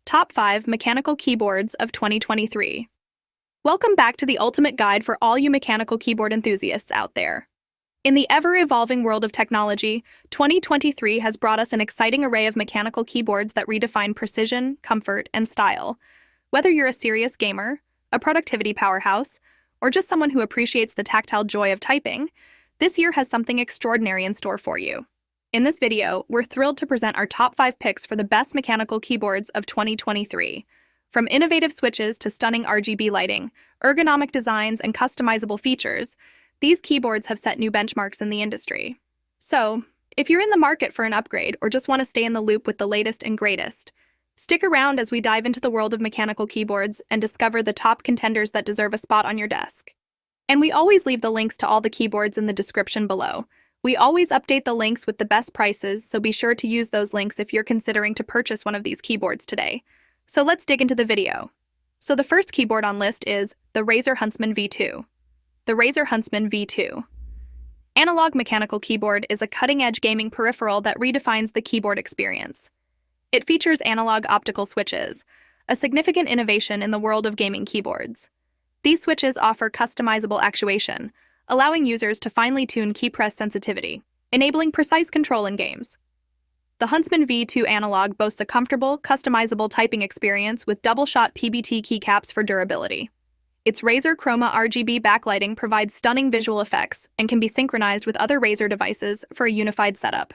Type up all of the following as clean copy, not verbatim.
Top 5 Mechanical Keyboards of 2023. Welcome back to the ultimate guide for all you mechanical keyboard enthusiasts out there. In the ever-evolving world of technology, 2023 has brought us an exciting array of mechanical keyboards that redefine precision, comfort, and style. Whether you're a serious gamer, a productivity powerhouse, or just someone who appreciates the tactile joy of typing, this year has something extraordinary in store for you. In this video, we're thrilled to present our top 5 picks for the best mechanical keyboards of 2023. From innovative switches to stunning RGB lighting, ergonomic designs, and customizable features, these keyboards have set new benchmarks in the industry. So, if you're in the market for an upgrade or just want to stay in the loop with the latest and greatest, stick around as we dive into the world of mechanical keyboards and discover the top contenders that deserve a spot on your desk. And we always leave the links to all the keyboards in the description below. We always update the links with the best prices, so be sure to use those links if you're considering to purchase one of these keyboards today. So let's dig into the video. So the first keyboard on list is the Razer Huntsman V2. The Razer Huntsman V2. Analog mechanical keyboard is a cutting-edge gaming peripheral that redefines the keyboard experience. It features analog optical switches, a significant innovation in the world of gaming keyboards. These switches offer customizable actuation, allowing users to finely tune key press sensitivity, enabling precise control in games. The Huntsman V2 analog boasts a comfortable, customizable typing experience with double-shot PBT keycaps for durability. Its Razer Chroma RGB backlighting provides stunning visual effects and can be synchronized with other Razer devices for a unified setup.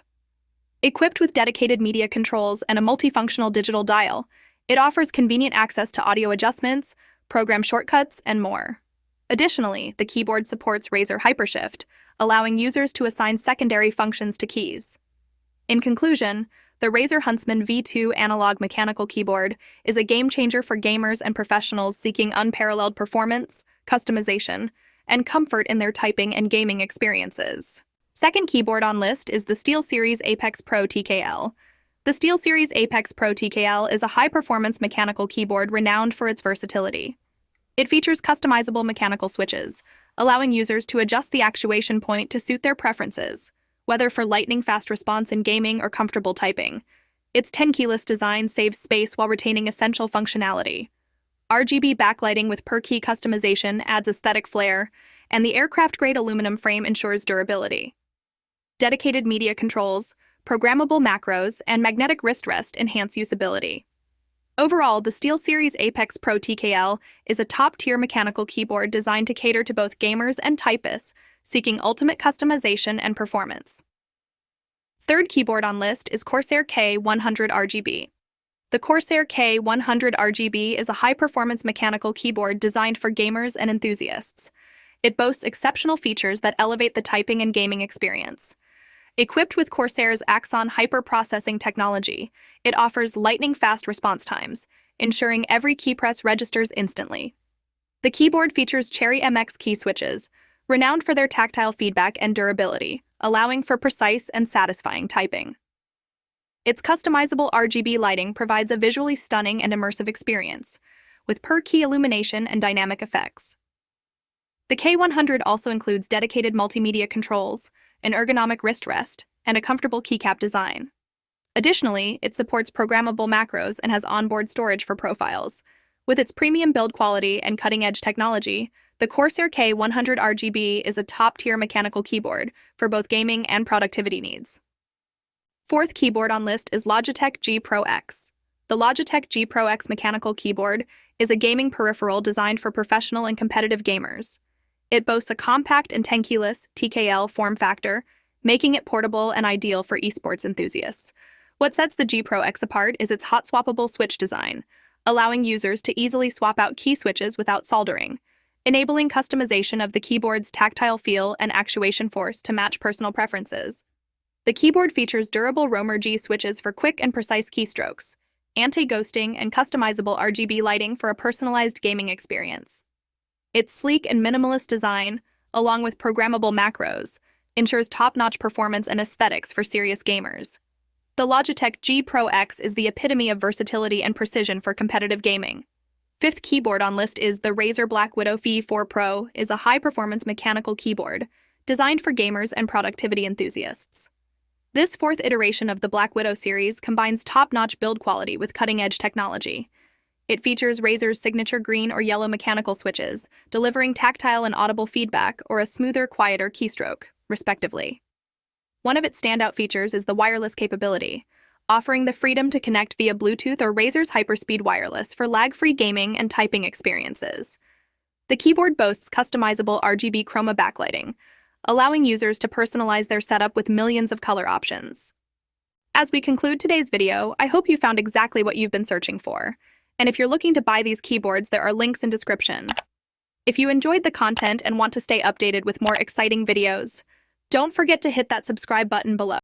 Equipped with dedicated media controls and a multifunctional digital dial, it offers convenient access to audio adjustments, program shortcuts, and more. Additionally, the keyboard supports Razer Hypershift, allowing users to assign secondary functions to keys. In conclusion, the Razer Huntsman V2 analog mechanical keyboard is a game-changer for gamers and professionals seeking unparalleled performance, customization, and comfort in their typing and gaming experiences. Second keyboard on list is the SteelSeries Apex Pro TKL. The SteelSeries Apex Pro TKL is a high-performance mechanical keyboard renowned for its versatility. It features customizable mechanical switches, allowing users to adjust the actuation point to suit their preferences, whether for lightning-fast response in gaming or comfortable typing. Its 10-keyless design saves space while retaining essential functionality. RGB backlighting with per-key customization adds aesthetic flair, and the aircraft-grade aluminum frame ensures durability. Dedicated media controls, programmable macros, and magnetic wrist rest enhance usability. Overall, the SteelSeries Apex Pro TKL is a top-tier mechanical keyboard designed to cater to both gamers and typists seeking ultimate customization and performance. Third keyboard on list is Corsair K100 RGB. The Corsair K100 RGB is a high-performance mechanical keyboard designed for gamers and enthusiasts. It boasts exceptional features that elevate the typing and gaming experience. Equipped with Corsair's Axon hyper-processing technology, it offers lightning-fast response times, ensuring every key press registers instantly. The keyboard features Cherry MX key switches, renowned for their tactile feedback and durability, allowing for precise and satisfying typing. Its customizable RGB lighting provides a visually stunning and immersive experience, with per-key illumination and dynamic effects. The K100 also includes dedicated multimedia controls, an ergonomic wrist rest, and a comfortable keycap design. Additionally, it supports programmable macros and has onboard storage for profiles. With its premium build quality and cutting-edge technology, the Corsair K100 RGB is a top-tier mechanical keyboard for both gaming and productivity needs. Fourth keyboard on list is Logitech G Pro X. The Logitech G Pro X mechanical keyboard is a gaming peripheral designed for professional and competitive gamers. It boasts a compact and 10-keyless TKL form factor, making it portable and ideal for esports enthusiasts. What sets the G Pro X apart is its hot-swappable switch design, allowing users to easily swap out key switches without soldering, enabling customization of the keyboard's tactile feel and actuation force to match personal preferences. The keyboard features durable Romer G switches for quick and precise keystrokes, anti-ghosting, and customizable RGB lighting for a personalized gaming experience. Its sleek and minimalist design, along with programmable macros, ensures top-notch performance and aesthetics for serious gamers. The Logitech G Pro X is the epitome of versatility and precision for competitive gaming. Fifth keyboard on list is the Razer BlackWidow V4 Pro is a high-performance mechanical keyboard designed for gamers and productivity enthusiasts. This fourth iteration of the BlackWidow series combines top-notch build quality with cutting-edge technology. It features Razer's signature green or yellow mechanical switches, delivering tactile and audible feedback or a smoother, quieter keystroke, respectively. One of its standout features is the wireless capability, offering the freedom to connect via Bluetooth or Razer's Hyperspeed Wireless for lag-free gaming and typing experiences. The keyboard boasts customizable RGB chroma backlighting, allowing users to personalize their setup with millions of color options. As we conclude today's video, I hope you found exactly what you've been searching for. And if you're looking to buy these keyboards, there are links in description. If you enjoyed the content and want to stay updated with more exciting videos, don't forget to hit that subscribe button below.